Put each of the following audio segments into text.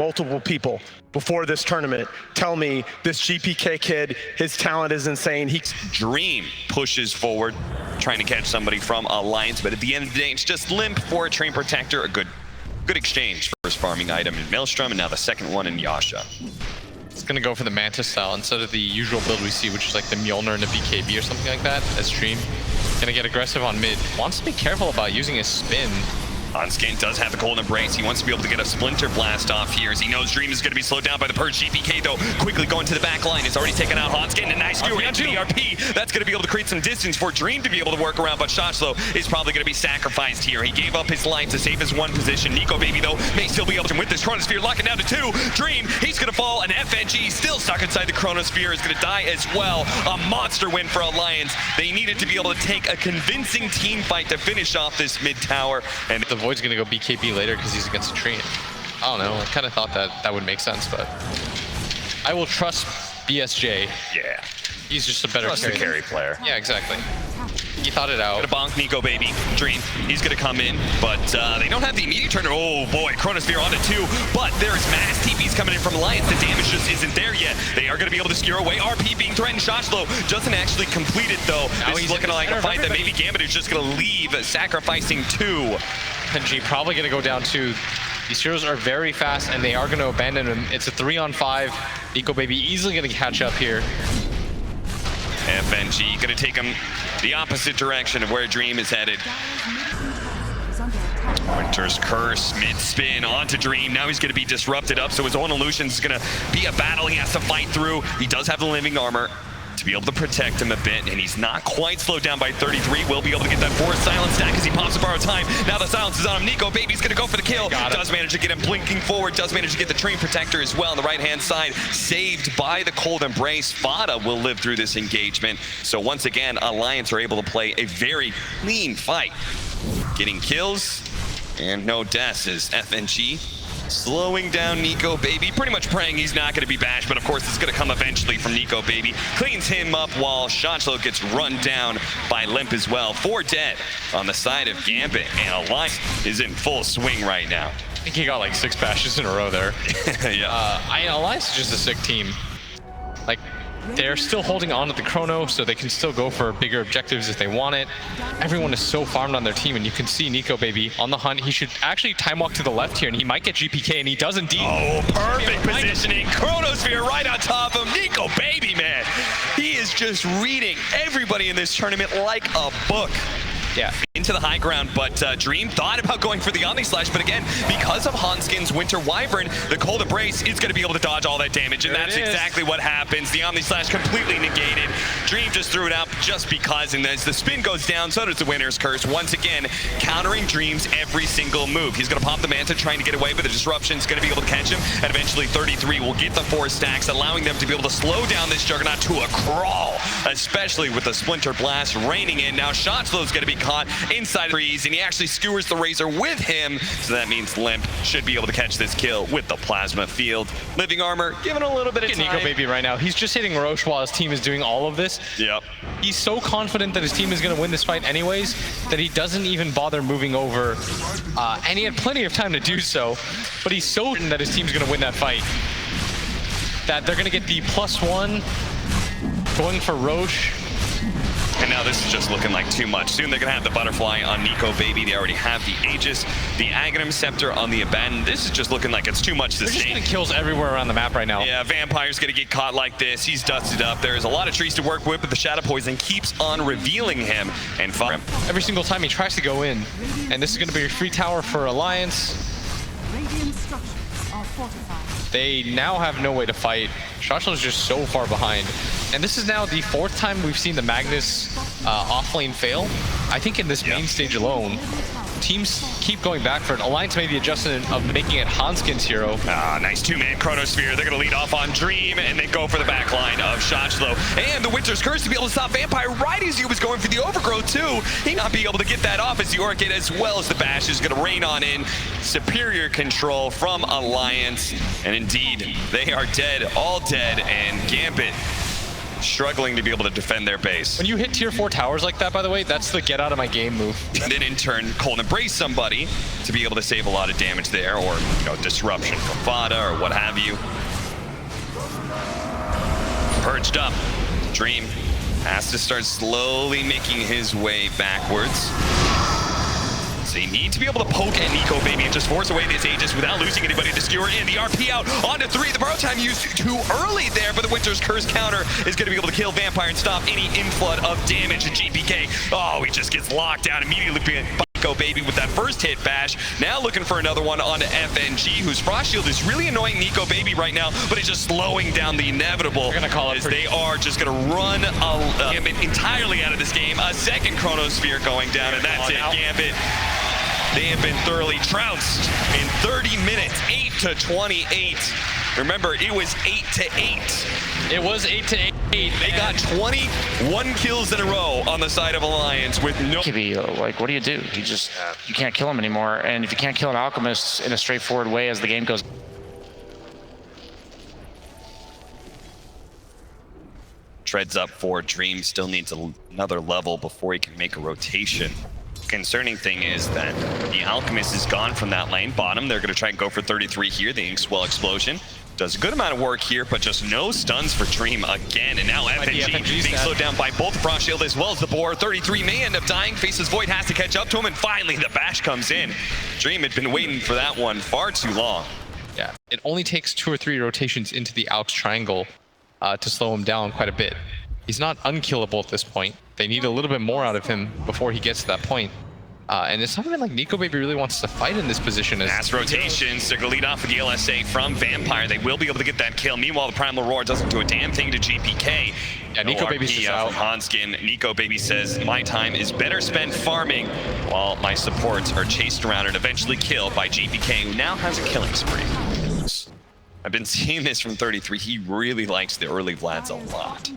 multiple people before this tournament tell me this GPK kid, his talent is insane. Dream pushes forward, trying to catch somebody from Alliance, but at the end of the day, it's just Limp for a Treant Protector. A good exchange. First farming item in Maelstrom, and now the second one in Yasha. It's gonna go for the Mantis style instead of the usual build we see, which is like the Mjolnir and the BKB or something like that, as Dream. Gonna get aggressive on mid. Wants to be careful about using his spin. Onskin does have the Cold Embrace. He wants to be able to get a Splinter Blast off here, as he knows Dream is going to be slowed down by the Purge. GPK, though, quickly going to the back line. It's already taken out Onskin. A nice skewer into the RP. That's going to be able to create some distance for Dream to be able to work around, but Shotslow is probably going to be sacrificed here. He gave up his life to save his one position. Nico Baby, though, may still be able to, with this Chronosphere, locking down to 2. Dream, he's going to fall. An FNG still stuck inside the Chronosphere is going to die as well. A monster win for Alliance. They needed to be able to take a convincing team fight to finish off this mid tower. And the Void's going to go BKB later because he's against a Treant. I don't know. I kind of thought that would make sense, but I will trust BSJ. Yeah. He's just a better carry player. Yeah, exactly. He thought it out. Gonna bonk Nico Baby. Dream, he's gonna come in, but they don't have the immediate turn. Oh boy, Chronosphere onto 2, but there's mass TPs coming in from Alliance. The damage just isn't there yet. They are gonna be able to skewer away. RP being threatened. Shotslow doesn't actually complete it though. Now this is looking like a fight that maybe GAMBIT is just gonna leave, sacrificing 2. PNG probably gonna go down 2. These heroes are very fast and they are gonna abandon him. It's a 3-on-5. Nico Baby easily gonna catch up here. FNG gonna take him the opposite direction of where Dream is headed. Winter's Curse, mid-spin onto Dream. Now he's gonna be disrupted up, so his own illusion is gonna be a battle he has to fight through. He does have the living armor to be able to protect him a bit, and he's not quite slowed down by 33. Will be able to get that forced silence stack as he pops to borrow time. Now the silence is on him. Nico Baby's gonna go for the kill. Does manage to get him blinking forward. Does manage to get the Treant Protector as well on the right-hand side. Saved by the Cold Embrace. Fada will live through this engagement. So once again, Alliance are able to play a very clean fight. Getting kills and no deaths as FNG slowing down Nico Baby, pretty much praying he's not going to be bashed, but of course it's going to come eventually from Nico Baby. Cleans him up while Shotslow gets run down by Limp as well. 4 dead on the side of GAMBIT, and Alliance is in full swing right now. I think he got like 6 bashes in a row there. Yeah. Alliance is just a sick team. Like, they're still holding on to the Chrono, so they can still go for bigger objectives if they want it. Everyone is so farmed on their team, and you can see Nico Baby on the hunt. He should actually time walk to the left here, and he might get GPK, and he does indeed. Oh, perfect positioning. Chronosphere right on top of him. Nico Baby, man. He is just reading everybody in this tournament like a book. Yeah, into the high ground, but Dream thought about going for the Omni Slash, but again, because of Hanskin's Winter Wyvern, the Cold Embrace is going to be able to dodge all that damage, and that's exactly what happens. The Omni Slash completely negated. Dream just threw it out just because, and as the spin goes down, so does the Winter's Curse. Once again, countering Dream's every single move. He's going to pop the Manta, trying to get away, but the disruption is going to be able to catch him, and eventually 33 will get the 4 stacks, allowing them to be able to slow down this Juggernaut to a crawl, especially with the Splinter Blast raining in. Now Shotslow's going to be caught inside trees, and he actually skewers the Razor with him, so that means Limp should be able to catch this kill with the Plasma Field. Living Armor, given a little bit of time. Nico Baby right now, he's just hitting Roche while his team is doing all of this. Yep. He's so confident that his team is going to win this fight anyways, that he doesn't even bother moving over, and he had plenty of time to do so, but he's so certain that his team's going to win that fight, that they're going to get the +1, going for Roche. And now this is just looking like too much. Soon they're going to have the Butterfly on Nico Baby. They already have the Aegis, the Aghanim Scepter on the Abaddon. This is just looking like it's too much to They're just stay. getting kills everywhere around the map right now. Yeah, Vampire's going to get caught like this. He's dusted up. There's a lot of trees to work with, but the Shadow Poison keeps on revealing him and fire him. Every single time he tries to go in. And this is going to be a free tower for Alliance. They now have no way to fight. Shotslow is just so far behind. And this is now the 4th time we've seen the Magnus offlane fail. I think in this main stage alone, teams keep going back for it. Alliance made the adjustment of making it Hanskin's hero. Nice 2-man Chronosphere. They're going to lead off on Dream and then go for the back line of Shotslow. And the Winter's Curse to be able to stop Vampire right as he was going for the Overgrowth too. He not be able to get that off as the Orchid, as well as the Bash is going to rain on in. Superior control from Alliance. And indeed, they are dead, all dead, and GAMBIT struggling to be able to defend their base. When you hit tier 4 towers like that, by the way, that's the get out of my game move. And then in turn, Colton embrace somebody to be able to save a lot of damage there, or disruption from Fada or what have you. Purged up. Dream has to start slowly making his way backwards. So you need to be able to poke at Nico Baby and just force away this Aegis without losing anybody to skewer in. The RP out onto 3. The borrow time used too early there, but the Winter's Curse counter is going to be able to kill Vampire and stop any inflood of damage to GPK. Oh, he just gets locked down immediately by Nico Baby with that first hit bash. Now looking for another one onto FNG, whose Frost Shield is really annoying Nico Baby right now, but it's just slowing down the inevitable. They're gonna call it as they are just going to run Gambit entirely out of this game. A second Chronosphere going down, and that's it. Gambit. They have been thoroughly trounced in 30 minutes, 8-28. Remember, it was 8-8. It was 8-8. They got 21 kills in a row on the side of Alliance with no... Like, what do? You can't kill him anymore. And if you can't kill an Alchemist in a straightforward way as the game goes... Treads up for Dream, still needs another level before he can make a rotation. Concerning thing is that the Alchemist is gone from that lane bottom. They're going to try and go for 33 here. The Inkswell explosion does a good amount of work here, but just no stuns for Dream again. And now FNG being slowed down by both Frost Shield as well as the Boar. 33 may end up dying. Faceless Void has to catch up to him, and finally the bash comes in. Dream had been waiting for that one far too long. Yeah, it only takes 2 or 3 rotations into the Alx triangle to slow him down quite a bit. He's not unkillable at this point. They need a little bit more out of him before he gets to that point. And it's not even like Nico Baby really wants to fight in this position. Mass rotations. They're going to lead off with the LSA from Vampire. They will be able to get that kill. Meanwhile, the Primal Roar doesn't do a damn thing to GPK. Yeah, Nico Baby's just out. Hanskin. Nico Baby says, my time is better spent farming while my supports are chased around and eventually killed by GPK, who now has a killing spree. I've been seeing this from 33. He really likes the early Vlads a lot.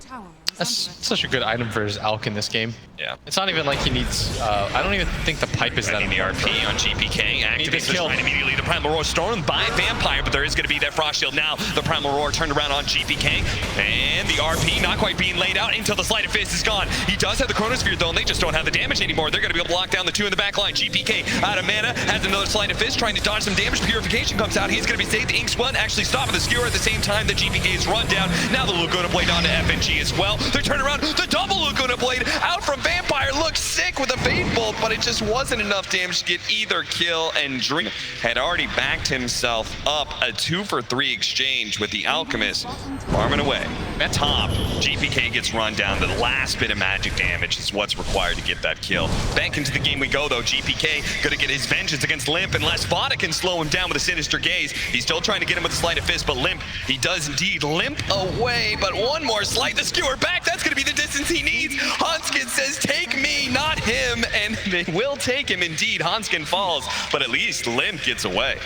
That's such a good item for his Alk in this game. Yeah. It's not even like he needs... I don't even think the pipe is that the RP on GPK. Activates the Shrine immediately. The Primal Roar stormed by Vampire, but there is going to be that Frost Shield now. The Primal Roar turned around on GPK. And the RP not quite being laid out until the Sleight of Fist is gone. He does have the Chronosphere though, and they just don't have the damage anymore. They're going to be able to lock down the 2 in the back line. GPK out of mana, has another Sleight of Fist, trying to dodge some damage. Purification comes out. He's going to be saved. The Inkswell actually stopping the skewer at the same time the GPK is run down. Now the Laguna Blade onto FNG as well. They turn around. The double Laguna Blade out from Vampire looks sick with a Fade Bolt, but it just wasn't enough damage to get either kill, and Dream had already backed himself up. A 2-for-3 exchange with the Alchemist farming away. At top, GPK gets run down. The last bit of magic damage is what's required to get that kill. Back into the game we go though. GPK gonna get his vengeance against Limp unless Vada can slow him down with a Sinister Gaze. He's still trying to get him with a Sleight of Fist, but Limp, he does indeed limp away, but one more slight, the skewer back. That's gonna be the distance he needs. Hanskin says, take me, not him, and they will take him indeed. Hanskin falls, but at least Limp gets away.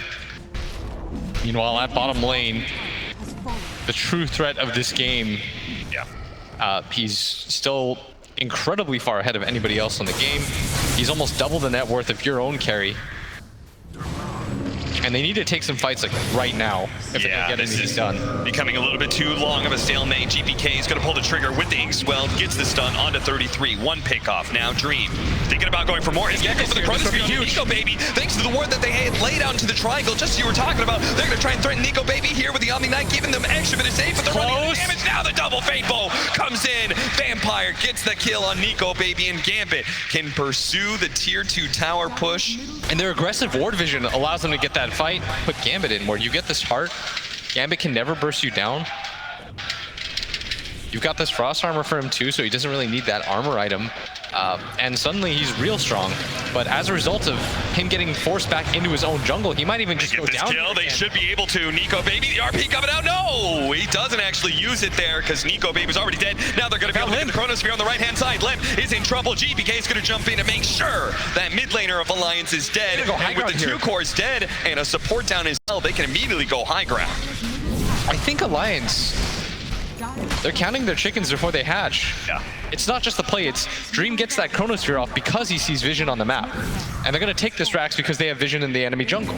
Meanwhile, at bottom lane, the true threat of this game, he's still incredibly far ahead of anybody else in the game. He's almost double the net worth of your own carry. And they need to take some fights like right now if they're gonna get anything done. Becoming a little bit too long of a stalemate. GPK is going to pull the trigger with the Inkswell, gets the stun onto 33. 1 pick off. Now Dream thinking about going for more. He's going to go for the Chronosphere on Nico Baby. Thanks to the ward that they had laid out into the triangle, just as you were talking about. They're going to try and threaten Nico Baby here with the Omniknight, giving them extra bit of safe, but they're running out of damage. Now the double Fate Bolt comes in. Vampire gets the kill on Nico Baby, and Gambit can pursue the tier 2 tower push. And their aggressive ward vision allows them to get that fight. Put Gambit in where you get this heart. Gambit can never burst you down. You've got this frost armor for him too, so he doesn't really need that armor item. And suddenly he's real strong. But as a result of him getting forced back into his own jungle, he might even just go down. Kill. They should be able to. Nico Baby, the RP coming out. No, he doesn't actually use it there because Nico Baby's already dead. Now they're going to be able to get the Chronosphere on the right-hand side. Limp is in trouble. GPK is going to jump in and make sure that mid laner of Alliance is dead. And with the 2 cores dead and a support down as well, they can immediately go high ground. I think Alliance They're counting their chickens before they hatch. Yeah. It's not just the play, it's Dream gets that Chronosphere off because he sees vision on the map. And they're going to take this Rax because they have vision in the enemy jungle.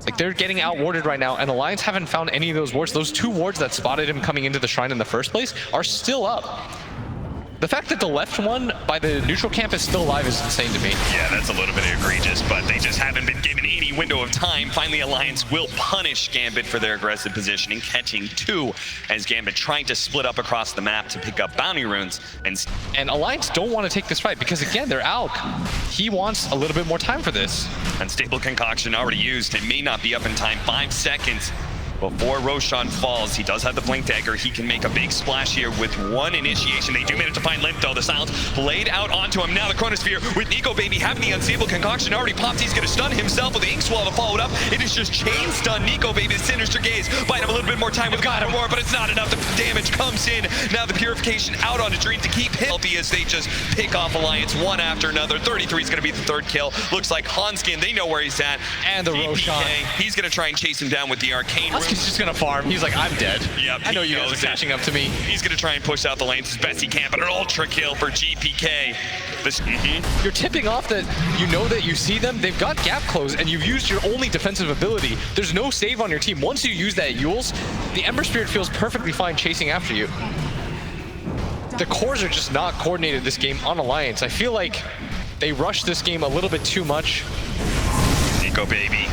Like, they're getting out-warded right now, and Alliance haven't found any of those wards. Those 2 wards that spotted him coming into the shrine in the first place are still up. The fact that the left one by the neutral camp is still alive is insane to me. Yeah, that's a little bit egregious, but they just haven't been given any window of time. Finally, Alliance will punish GAMBIT for their aggressive positioning, catching 2 as GAMBIT trying to split up across the map to pick up bounty runes. And Alliance don't want to take this fight because, again, they're Alk. He wants a little bit more time for this. Unstable concoction already used. It may not be up in time. 5 seconds before Roshan falls. He does have the Blink Dagger. He can make a big splash here with 1 initiation. They do manage to find Limp, though. The silence played out onto him. Now the Chronosphere with Nico Baby having the unstable concoction already popped. He's going to stun himself with the Ink Swallow to follow it up. It is just chain stun Nico Baby's Sinister Gaze. Buying him a little bit more time with God more, but it's not enough. The damage comes in. Now the Purification out onto Dream to keep him healthy as they just pick off Alliance one after another. 33 is going to be the 3rd kill. Looks like Hanskin, they know where he's at. And the Roshan. He's going to try and chase him down with the Arcane Rune. Hanskin's just going to farm. He's like, I'm dead. Yep, I know you guys are catching up to me. He's going to try and push out the lanes as best he can, but an ultra kill for GPK. You're tipping off that you know that you see them. They've got gap close, and you've used your only defensive ability. There's no save on your team. Once you use that Yules, the Ember Spirit feels perfectly fine chasing after you. The cores are just not coordinated this game on Alliance. I feel like they rushed this game a little bit too much. Nico Baby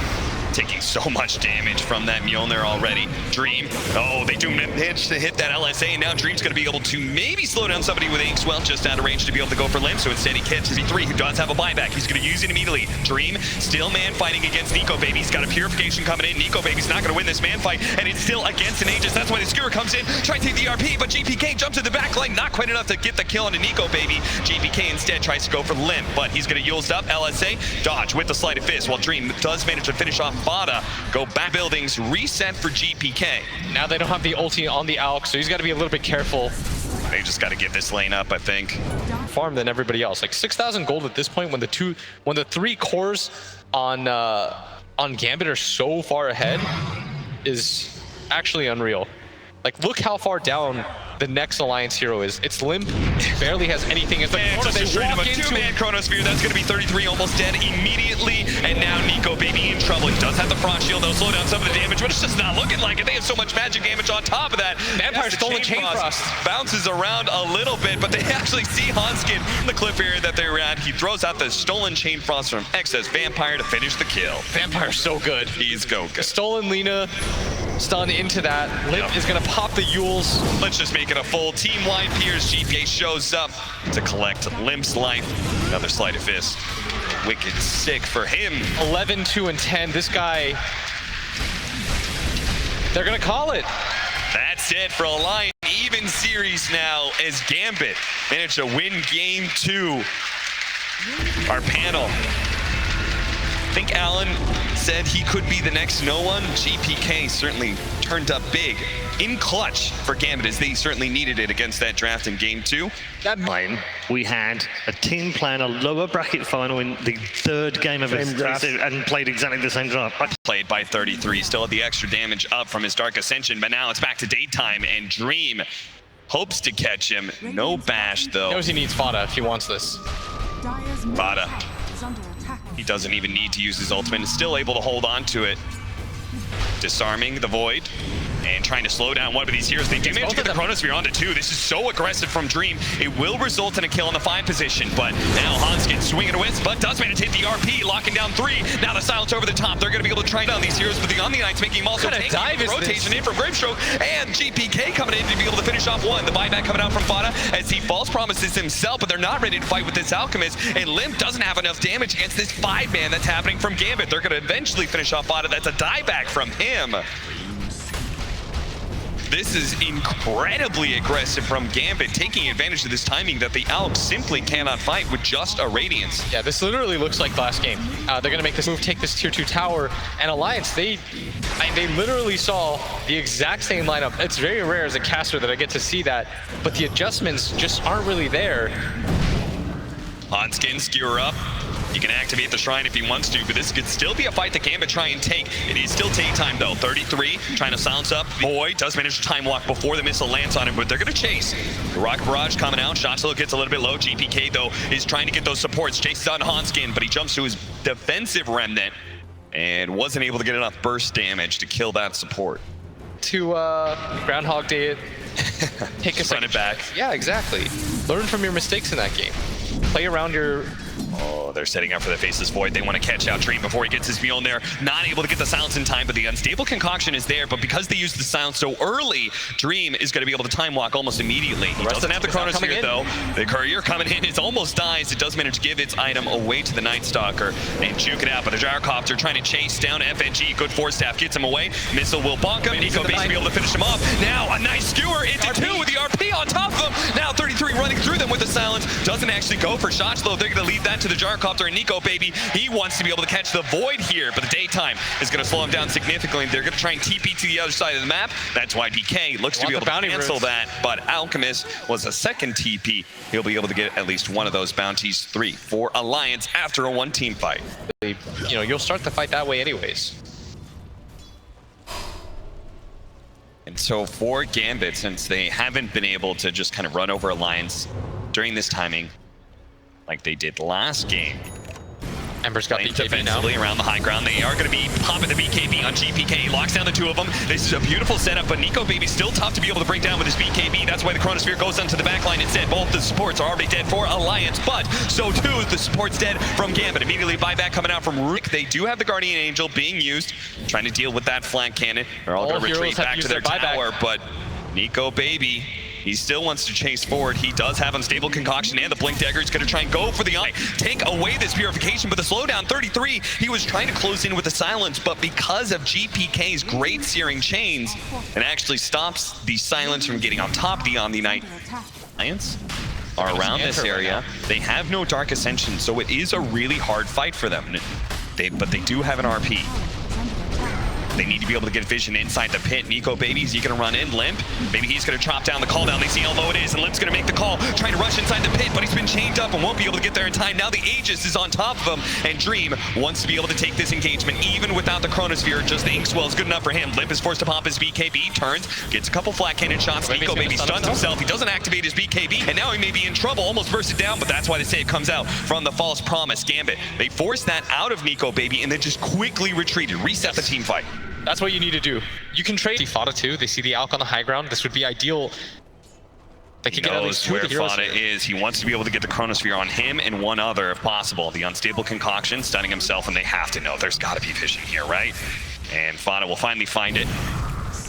taking so much damage from that Mjolnir already. Dream, oh, they do manage to hit that LSA. Now Dream's going to be able to maybe slow down somebody with Inkswell just out of range to be able to go for Limb. So instead he catches E3, who does have a buyback. He's going to use it immediately. Dream, still man fighting against Nico Baby. He's got a Purification coming in. Nico Baby's not going to win this man fight, and it's still against an Aegis. That's why the Skewer comes in, trying to take the RP, but GPK jumps to the back line. Not quite enough to get the kill on Nico Baby. GPK instead tries to go for Limb, but he's going to use up LSA. Dodge with the Sleight of Fist, while Dream does manage to finish off Bada. Go back buildings, reset for GPK. Now they don't have the ulti on the Alk, so he's got to be a little bit careful. They just got to give this lane up, I think. Farm than everybody else. Like 6,000 gold at this point when the 3 cores on Gambit are so far ahead is actually unreal. Like, look how far down the next Alliance hero is. It's limp, barely has anything. It's like, just a straight up a 2-man Chronosphere. That's going to be 33, almost dead immediately. And now Nico Baby in trouble. He does have the Frost Shield. They'll slow down some of the damage, but it's just not looking like it. They have so much magic damage on top of that. Vampire stolen Chain Frost. Bounces around a little bit, but they actually see Hanskin in the cliff area that they were at. He throws out the stolen Chain Frost from Excess Vampire to finish the kill. Vampire's so good. He's go good. Stolen Lina, stun into that. Limp is going to pop the Yules. Let's just make it a full team-wide Piers. GPA shows up to collect Limp's life. Another Sleight of Fist. Wicked sick for him. 11, 2, and 10. This guy, they're going to call it. That's it for Alliance. Even series now as Gambit managed to win game 2. Our panel. I think Alan said he could be the next no one. GPK certainly turned up big in clutch for Gambit, as they certainly needed it against that draft in game 2. That line, we had a team playing a lower bracket final in the 3rd game of his season and played exactly the same draft. Played by 33, still had the extra damage up from his Dark Ascension, but now it's back to daytime, and Dream hopes to catch him. No bash, though. Knows he needs Fada if he wants this. Fada. He doesn't even need to use his ultimate, is still able to hold on to it. Disarming the Void and trying to slow down one of these heroes. They do manage to get the Chronosphere onto 2. This is so aggressive from Dream. It will result in a kill in the 5 position, but now Hanskin swinging a whisk, but does manage to hit the RP, locking down 3. Now the silence over the top. They're going to be able to try down these heroes, but the Omniknight's making him also take the rotation in from Grimstroke, and GPK coming in to be able to finish off 1. The buyback coming out from Fada as he false promises himself, but they're not ready to fight with this Alchemist, and Limp doesn't have enough damage against this 5-man that's happening from Gambit. They're going to eventually finish off Fada. That's a dieback from him. This is incredibly aggressive from Gambit, taking advantage of this timing that the Alps simply cannot fight with just a Radiance. Yeah, this literally looks like last game. They're going to make this move, take this tier 2 tower, and Alliance, they literally saw the exact same lineup. It's very rare as a caster that I get to see that, but the adjustments just aren't really there. Hanskin, skewer up. He can activate the Shrine if he wants to, but this could still be a fight that Gambit try and take. It is still take time though. 33, trying to silence up. Boy does manage to time walk before the missile lands on him, but they're gonna chase. The Rocket Barrage coming out. Shotlow gets a little bit low. GPK though is trying to get those supports. Chases on Hanskin, but he jumps to his defensive remnant and wasn't able to get enough burst damage to kill that support. To Groundhog Day it. Take a second. Run it back. Yeah, exactly. Learn from your mistakes in that game. Play around your... Oh, they're setting up for the Faceless Void. They want to catch out Treant before he gets his Mjolnir. Not able to get the silence in time, but the unstable concoction is there. But because they used the silence so early, Dream is going to be able to time walk almost immediately. He doesn't have the Chronosphere though. The Courier coming in, it almost dies. It does manage to give its item away to the Night Stalker and juke it out. But the Gyrocopter trying to chase down FNG. Good force staff gets him away. Missile will bonk him. Nico Base will be able to finish him off. Now a nice skewer into two with the RP on top of him. Now 33 running through them with the silence. Doesn't actually go for Shotlow. They're going to leave that to the Gyrocopter and Nico Baby. He wants to be able to catch the Void here, but the daytime is going to slow him down significantly. They're going to try and TP to the other side of the map. That's why DK looks to be able to cancel that, but Alchemist was a second TP. He'll be able to get at least one of those bounties. 3 for Alliance after a one-team fight. You know, you'll start the fight that way anyways. And so for Gambit, since they haven't been able to just kind of run over Alliance during this timing, like they did last game. Ember's got BKB defensively now. around the high ground. They are going to be popping the BKB on GPK. Locks down the two of them. This is a beautiful setup, but Nico Baby's still tough to be able to bring down with his BKB. That's why the Chronosphere goes onto the backline instead. Both the supports are already dead for Alliance, but so too is the support's dead from Gambit. Immediately buyback coming out from Rubick. They do have the Guardian Angel being used, trying to deal with that flank cannon. They're all going to retreat back to their tower, but Nico Baby, he still wants to chase forward. He does have Unstable Concoction and the Blink Dagger. He's going to try and go for the eye. Take away this Purification, but the slowdown, 33, he was trying to close in with the silence, but because of GPK's great Searing Chains, it actually stops the silence from getting on top of the Omniknight. Alliance are around this area. They have no Dark Ascension, so it is a really hard fight for them. But they do have an RP. They need to be able to get vision inside the pit. Nico Baby, is he going to run in? Limp? Maybe he's going to chop down the call down. They see how low it is, and Limp's going to make the call, trying to rush inside the pit, but he's been chained up and won't be able to get there in time. Now the Aegis is on top of him, and Dream wants to be able to take this engagement even without the Chronosphere. Just the Inkswell is good enough for him. Limp is forced to pop his BKB, turns, gets a couple flat cannon shots. Nico Baby stuns himself. He doesn't activate his BKB, and now he may be in trouble. Almost bursted down, but that's why they say it comes out from the False Promise. Gambit, they forced that out of Nico Baby and then just quickly retreated, reset the team fight. That's what you need to do. You can trade Fada too. They see the Alk on the high ground. This would be ideal. They could get at least two of the heroes. Fada is. He wants to be able to get the Chronosphere on him and one other if possible. The Unstable Concoction stunning himself, and they have to know there's got to be vision here, right? And Fada will finally find it.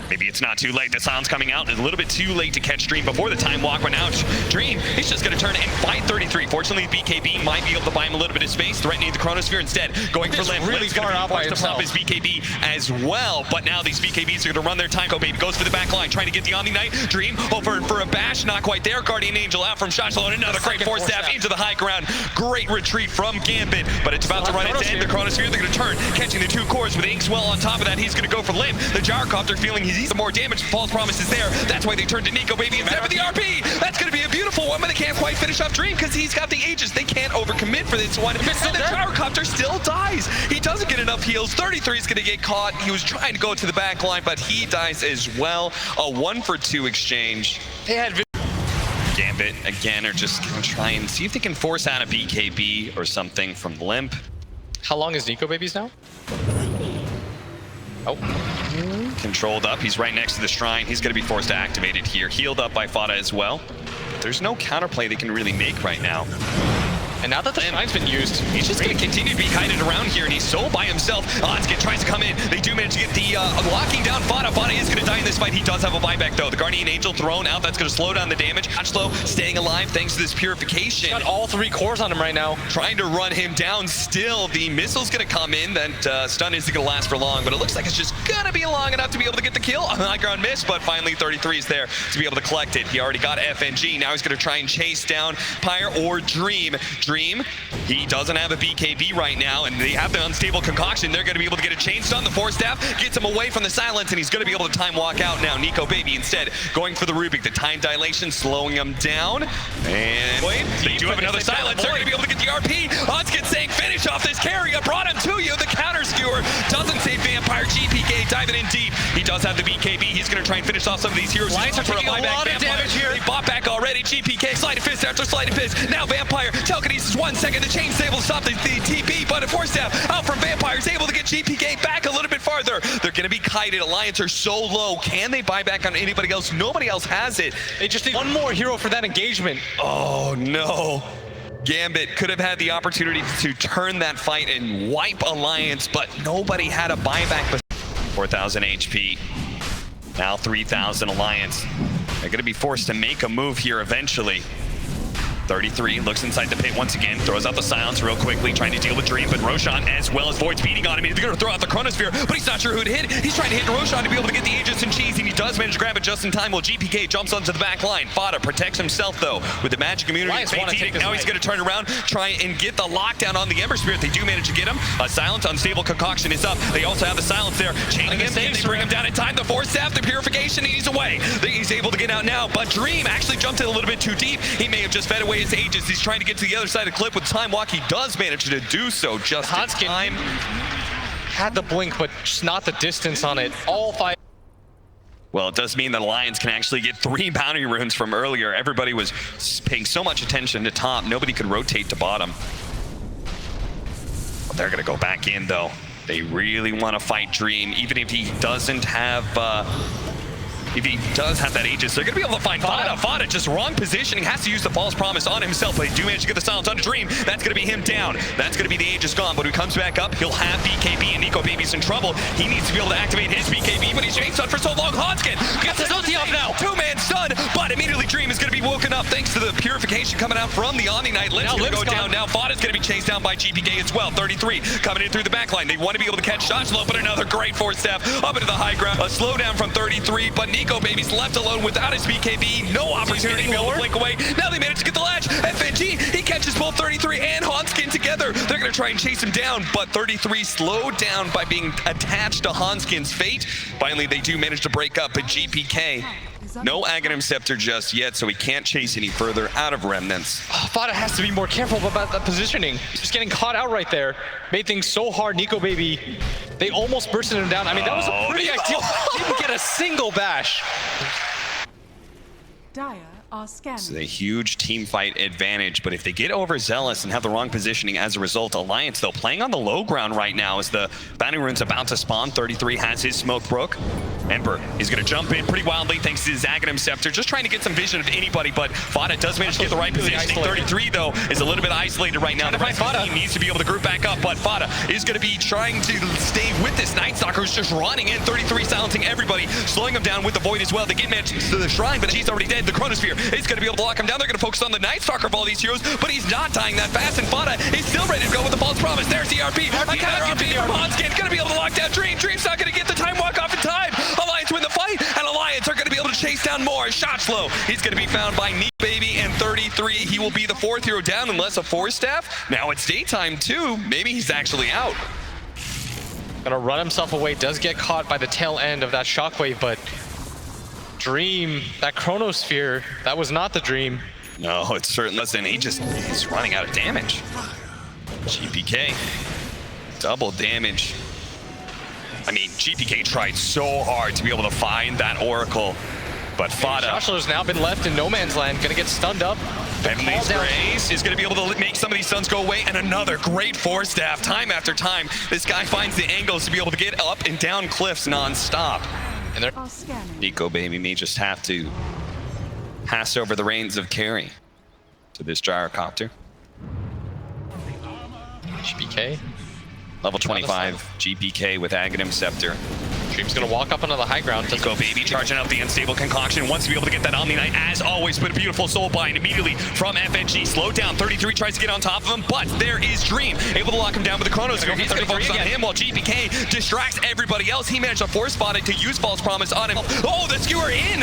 Maybe it's not too late. The silence coming out. It's a little bit too late to catch Dream before the time walk, but now Dream, he's just going to turn and fight 33. Fortunately, BKB might be able to buy him a little bit of space, threatening the Chronosphere instead. Going for Limp. Really far out by himself. His BKB as well, but now these BKBs are going to run their time. Go Baby goes for the back line, trying to get the Omniknight. Dream over for a bash, not quite there. Guardian Angel out from Shotlow, and another great force staff into the high ground. Great retreat from Gambit, but it's about to run its end. The Chronosphere, they're going to turn, catching the two cores with Inkswell on top of that. He's going to go for Limp. The Gyrocopter feeling he's some more damage. False Promise is there. That's why they turned to Nico Baby instead of the RP. That's going to be a beautiful one, but they can't quite finish off Dream because he's got the Aegis. They can't overcommit for this one. And the Gyrocopter still dies. He doesn't get enough heals. 33 is going to get caught. He was trying to go to the back line, but he dies as well. A 1-for-2 exchange. They had Gambit, again, are just going to try and see if they can force out a BKB or something from Limp. How long is Nico Babies now? Oh. Controlled up. He's right next to the Shrine. He's going to be forced to activate it here. Healed up by Fada as well. There's no counterplay they can really make right now. And now that the Shrine's been used, he's just going to continue to be kited around here, and he's so by himself. Onskit tries to come in. They do manage to get the locking down Fada. Fada is going to die in this fight. He does have a buyback, though. The Guardian Angel thrown out. That's going to slow down the damage. Shotlow staying alive thanks to this Purification. Got all 3 cores on him right now. Trying to run him down still. The missile's going to come in. That stun isn't going to last for long, but it looks like it's just going to be long enough to be able to get the kill. On the high ground miss, but finally 33 is there to be able to collect it. He already got FNG. Now he's going to try and chase down Pyre or Dream. Dream. He doesn't have a BKB right now, and they have the unstable concoction. They're going to be able to get a chain stun. The Force Staff gets him away from the silence, and he's going to be able to time walk out now. Nico Baby instead going for the Rubick. The time dilation slowing him down. And they do have another silence. They're going to be able to get the RP. Hunskin saying, finish off this carry. I brought him to you. The counter skewer doesn't save Vampire. GPK diving in deep. He does have the BKB. He's going to try and finish off some of these heroes. Lions are taking a lot of damage here. They bought back already. GPK, slide of fist after slide of fist. Now Vampire, telekinesis 1 second. The chain stable to stop the TP, but a Force Staff out from Vampire is able to get GPK back a little bit farther. They're going to be kited. Alliance are so low. Can they buy back on anybody else? Nobody else has it. They just need one more hero for that engagement. Oh no. GAMBIT could have had the opportunity to turn that fight and wipe Alliance, but nobody had a buyback. 4,000 HP. Now 3,000 Alliance. They're going to be forced to make a move here eventually. 33 looks inside the pit once again, throws out the silence real quickly, trying to deal with Dream, but Roshan as well as Void's beating on him. He's going to throw out the Chronosphere, but he's not sure who to hit. He's trying to hit Roshan to be able to get the Aegis and cheese, and he does manage to grab it just in time while GPK jumps onto the back line. Fada protects himself though with the magic immunity. Now he's going to turn around, try and get the lockdown on the Ember Spirit. They do manage to get him. A silence, unstable concoction is up. They also have the silence there, chaining him. They bring him down in time. The Force Staff, the purification, he's away. He's able to get out now, but Dream actually jumped in a little bit too deep. He may have just fed away his Aegis. He's trying to get to the other side of the clip with time walk. He does manage to do so just in time. Had the blink, but just not the distance on it. All 5. Well, it does mean that Alliance can actually get 3 bounty runes from earlier. Everybody was paying so much attention to top. Nobody could rotate to bottom. Well, they're going to go back in, though. They really want to fight Dream, even if he doesn't have... if he does have that Aegis, they're going to be able to find Fada. Fada just wrong positioning, has to use the false promise on himself, but they do manage to get the silence on Dream. That's going to be him down. That's going to be the Aegis gone, but when he comes back up, he'll have BKB, and Nico Baby's in trouble. He needs to be able to activate his BKB, but he's chain stunned for so long. Hanskin gets his ulti off now. 2-man stun, but immediately Dream is going to be woken up thanks to the purification coming out from the Omniknight. Lich going to go down now. Fada's going to be chased down by GPK as well. 33 coming in through the back line. They want to be able to catch shots low, but another great Force Staff up into the high ground. A slowdown from 33, but Nico Baby's left alone without his BKB, no opportunity to be able to blink away. Now they manage to get the latch. FNG, he catches both 33 and Hanskin together. They're going to try and chase him down, but 33 slowed down by being attached to Hanskin's fate. Finally, they do manage to break up, but GPK, no Aghanim Scepter just yet, so he can't chase any further out of Remnants. Fada has to be more careful about that positioning. Just getting caught out right there made things so hard. Nico Baby, they almost bursted him down. I mean, that was a pretty ideal. Didn't get a single bash. Dire are scanning. This is a huge team fight advantage, but if they get overzealous and have the wrong positioning as a result, Alliance, though, playing on the low ground right now as the bounty rune's about to spawn. 33 has his smoke broke. Ember is going to jump in pretty wildly thanks to his Aghanim Scepter, just trying to get some vision of anybody, but Fada does manage to get the right positioning. 33, though, is a little bit isolated right now. The rest of the team needs to be able to group back up, but Fada is going to be trying to stay with this Night Stalker who's just running in. 33 silencing everybody, slowing him down with the Void as well. They get managed to the Shrine, but he's already dead. The Chronosphere is going to be able to lock him down. They're going to focus on the Night Stalker of all these heroes, but he's not dying that fast, and Fada is still ready to go with the false promise. There's the RP. A counter RP from Hanskin. Going to be able to lock down Dream. Dream's not going to get the time walk off in time. Alliance win the fight, and Alliance are going to be able to chase down more. Shot slow. He's going to be found by Nico Baby and 33. He will be the 4th hero down unless a Force Staff. Now it's daytime too. Maybe he's actually out. Gonna run himself away. Does get caught by the tail end of that shockwave, but Dream, that Chronosphere, that was not the Dream. No, it certainly wasn't. He's running out of damage. GPK, double damage. I mean, GPK tried so hard to be able to find that Oracle, but Fada... Joshler's now been left in no man's land, gonna get stunned up. Heavenly's Grace is gonna be able to make some of these stuns go away, and another great Force Staff. Time after time, this guy finds the angles to be able to get up and down cliffs non-stop. And Nico Baby may just have to pass over the reins of carry to this Gyrocopter. GPK. Level 25 GPK with Aghanim Scepter. Dream's gonna walk up onto the high ground. Nico Baby charging out the unstable concoction, wants to be able to get that Omniknight as always, but a beautiful soul bind immediately from FNG. Slowed down, 33 tries to get on top of him, but there is Dream, able to lock him down with the Chronos. He's gonna focus on him while GPK distracts everybody else. He managed to force spot it to use false promise on him. Oh, the skewer in!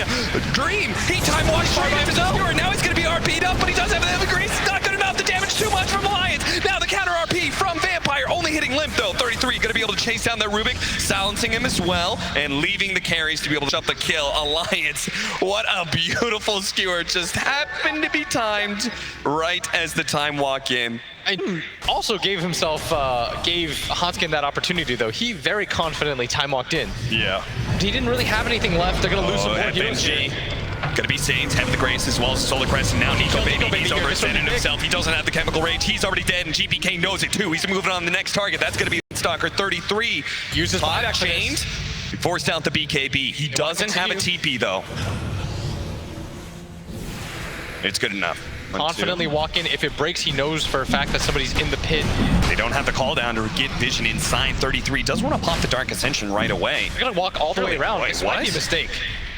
Dream, he time walks straight into the skewer. Now he's gonna be RP'd up, but he does have the Grace. Not good enough. enough. The damage too much from Alliance. Now the counter RP from Vampire, only hitting Limp though. 33 gonna be able to chase down that Rubick, silencing him as well, and leaving the carries to be able to jump the kill. Alliance, what a beautiful skewer. Just happened to be timed right as the time walk in. And also gave Hanskin that opportunity though. He very confidently time walked in. Yeah. He didn't really have anything left. They're gonna lose some more heroes here. Gonna be Saints, Heaven the Grace, as well as Solar Crest, and now Nico Baby, he's overextended himself. He doesn't have the chemical rage. He's already dead, and GPK knows it too. He's moving on to the next target. That's gonna be Stalker. 33 uses buyback chained. Forced out the BKB. He doesn't have a TP though. It's good enough. Confidently walk in. If it breaks, he knows for a fact that somebody's in the pit. They don't have the call down to get vision inside. 33 does want to pop the Dark Ascension right away. They're gonna walk all the way around. Wait, This might be a mistake.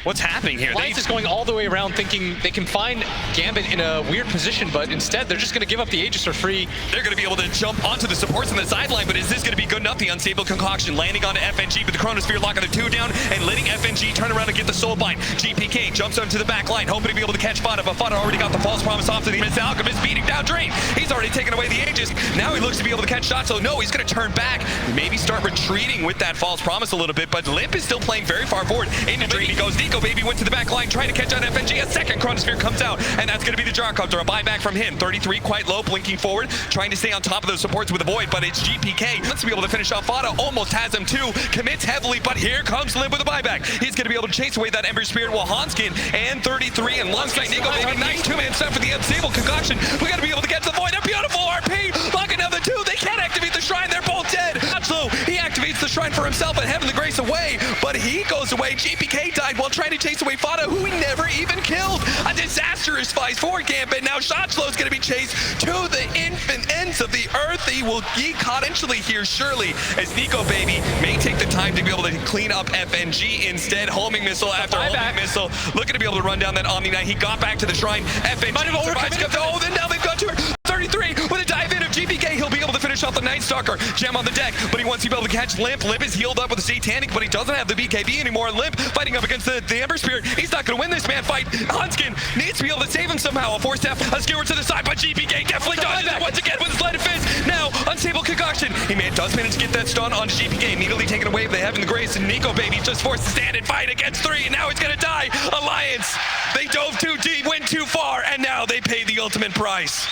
What's happening here? Alliance is going all the way around thinking they can find GAMBIT in a weird position, but instead they're just going to give up the Aegis for free. They're going to be able to jump onto the supports on the sideline, but is this going to be good enough? The Unstable Concoction landing onto FNG, but the Chronosphere locking the 2 down and letting FNG turn around and get the soul bind. GPK jumps onto the back line, hoping to be able to catch Fada, but Fada already got the false promise off to the Alchemist, beating down Treant. He's already taken away the Aegis. Now he looks to be able to catch shots, so no, he's going to turn back, maybe start retreating with that false promise a little bit, but Limp is still playing very far forward. Into Treant he goes. Nico Baby went to the back line, trying to catch on FNG. A second Chronosphere comes out, and that's going to be the Gyrocopter. A buyback from him. 33 quite low, blinking forward, trying to stay on top of those supports with a void, but it's GPK. Wants to be able to finish off Fada. Almost has him too. Commits heavily, but here comes Limp with a buyback. He's going to be able to chase away that Ember Spirit while Hanskin and 33 and Longsight Nico Baby. Nice two-man set for the Unstable Concoction. We got to be able to get to the void. A beautiful RP. Locking down the 2. They can't activate the shrine. They're both dead. So he activates the shrine for himself and Heaven the Grace away, but he goes away. GPK died while trying to chase away Fada, who he never even killed. A disastrous fight for GAMBIT. Now Shotslow's going to be chased to the infinite ends of the earth. He will get caught eventually here, surely, as Nico Baby may take the time to be able to clean up FNG instead. Homing missile after homing missile, looking to be able to run down that Omniknight. He got back to the shrine. FNG survives. Oh, then now they've got to her. 33 with a dive in of GPK. He'll be able to finish off the Night Stalker. Gem on the deck, but he wants to be able to catch Limp. Limp is healed up with a Satanic, but he doesn't have the BKB anymore. Limp fighting up against the Ember Spirit. He's not going to win this man fight. Hanskin needs to be able to save him somehow. A 4-step, a skewer to the side, but GPK definitely dodges it once again with his Light of Fist. Now, Unstable Concoction. He does manage to get that stun onto GPK. Immediately taken away, but they have him the grace, and Nico Baby just forced to stand and fight against 3, and now he's going to die. Alliance, they dove too deep, went too far, and now they pay the ultimate price.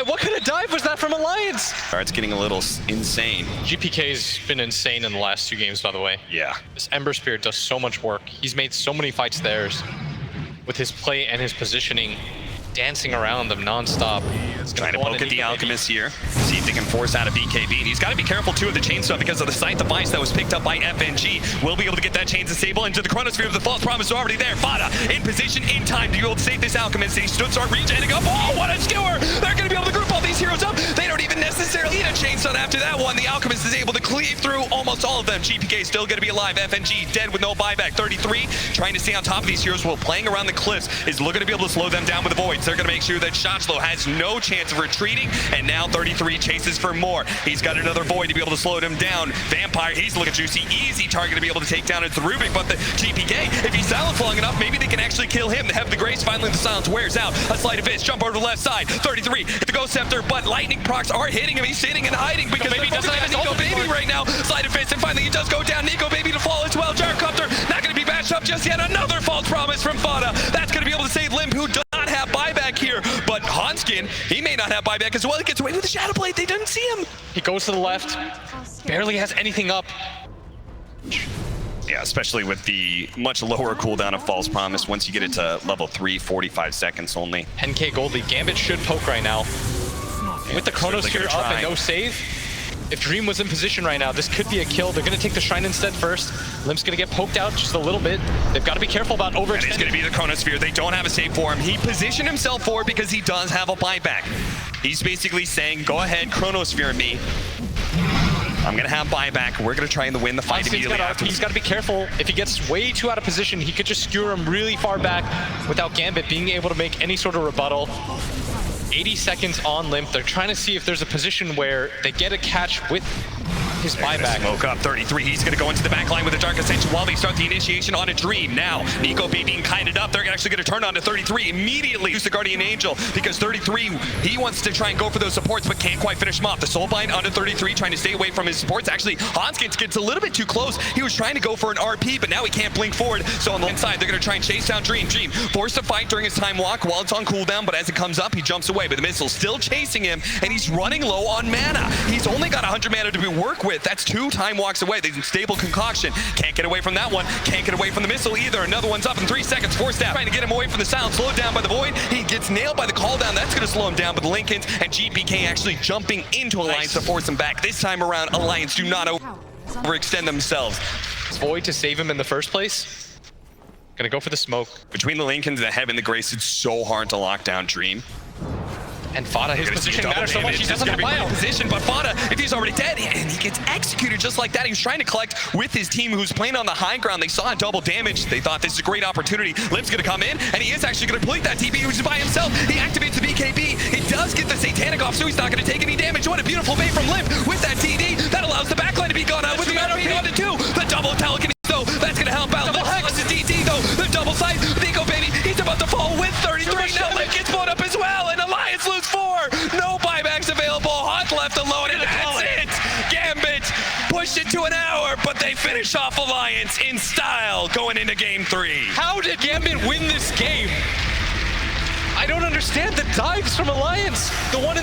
What kind of dive was that from Alliance? It's getting a little insane. GPK's been insane in the last 2 games, by the way. Yeah. This Ember Spirit does so much work. He's made so many fights theirs with his play and his positioning, dancing around them non-stop. Trying to poke at the Alchemist here. See if they can force out a BKB. And he's got to be careful too of the chain stuff because of the Scythe device that was picked up by FNG. Will be able to get that chain stable into the Chronosphere. The false promise is already there. Fada in position, in time to be able to save this Alchemist. He stood start regenning up. Oh, what a skewer! They're going to be able to group all these heroes up. They don't even necessarily need a chain stun after that one. The Alchemist is able to cleave through almost all of them. GPK still going to be alive. FNG dead with no buyback. 33 trying to stay on top of these heroes while playing around the cliffs is looking to be able to slow them down with the voids. They're going to make sure that Shotslow has no chance of retreating, and now 33 chases for more. He's got another void to be able to slow them down. Vampire, he's looking juicy. Easy target to be able to take down. It's the Rubick, but the GPK, if he's silenced long enough, maybe they can actually kill him. They have the grace. Finally, the silence wears out. A sleight of fist, jump over to the left side. 33 hit the Ghost Scepter, but lightning procs are hitting him. He's sitting and hiding because Maybe doesn't have his Nico Baby right now. Sleight of fist, and finally he does go down. Nico Baby to fall as well. Gyrocopter not going to be bashed up just yet. Another false promise from Fada. That's going to be able to save Limp, who does not have buyback here, but Hanskin, he may not have buyback as well. He gets away with the Shadow Blade. They didn't see him. He goes to the left, barely has anything up. Yeah, especially with the much lower cooldown of False Promise. Once you get it to level 3, 45 seconds only. 10k gold lead. GAMBIT should poke right now. With the Chronosphere up and no save, if Dream was in position right now, this could be a kill. They're going to take the Shrine instead first. Limp's going to get poked out just a little bit. They've got to be careful about overextending. That is going to be the Chronosphere. They don't have a save for him. He positioned himself for it because he does have a buyback. He's basically saying, go ahead, Chronosphere me. I'm going to have buyback. We're going to try and win the fight immediately after. He's got to be careful. If he gets way too out of position, he could just skewer him really far back without GAMBIT being able to make any sort of rebuttal. 80 seconds on Limp. They're trying to see if there's a position where they get a catch with his buyback. Smoke up 33. He's going to go into the back line with a Dark Ascension while they start the initiation on a Dream. Now, Nico being kited up. They're actually going to turn on to 33 immediately. Use the Guardian Angel because 33, he wants to try and go for those supports, but can't quite finish him off. The Soulbind onto 33, trying to stay away from his supports. Actually, Hanskins gets a little bit too close. He was trying to go for an RP, but now he can't blink forward. So on the inside, they're going to try and chase down Dream. Dream forced to fight during his time walk while it's on cooldown, but as it comes up, he jumps away. But the missile's still chasing him, and he's running low on mana. He's only got 100 mana to work with. That's 2 time walks away. There's a stable concoction. Can't get away from that one. Can't get away from the missile either. Another one's up in 3 seconds. Force Staff trying to get him away from the sound. Slowed down by the Void. He gets nailed by the call down. That's going to slow him down. But the Lincolns and GPK actually jumping into Alliance to force him back. This time around, Alliance do not overextend themselves. Void to save him in the first place. Gonna go for the smoke. Between the Lincolns, the Heaven, the Grace, it's so hard to lock down Dream. And Fada, his position matters so much. He doesn't have bio. Position, but Fada, if he's already dead, and he gets executed just like that. He was trying to collect with his team who's playing on the high ground. They saw double damage. They thought this is a great opportunity. Liv's going to come in, and he is actually going to complete that TB, which is by himself. He activates the BKB. He does get the Satanic off, so he's not going to take any damage. What a beautiful bait from Liv with that TD. That allows the backline to be gone out with the mana being on to 2. The double telekinesis, though, that's going to help out. Liv has his DT, though. The double side. Nico, baby, he's about to fall with 33. Now Liv gets blown up as well, and Alliance lose 4. No buybacks available. Hunt left alone, and that's it. GAMBIT pushed it to an hour, but they finish off Alliance in style going into game 3. How did GAMBIT win this game? I don't understand the dives from Alliance. The one in the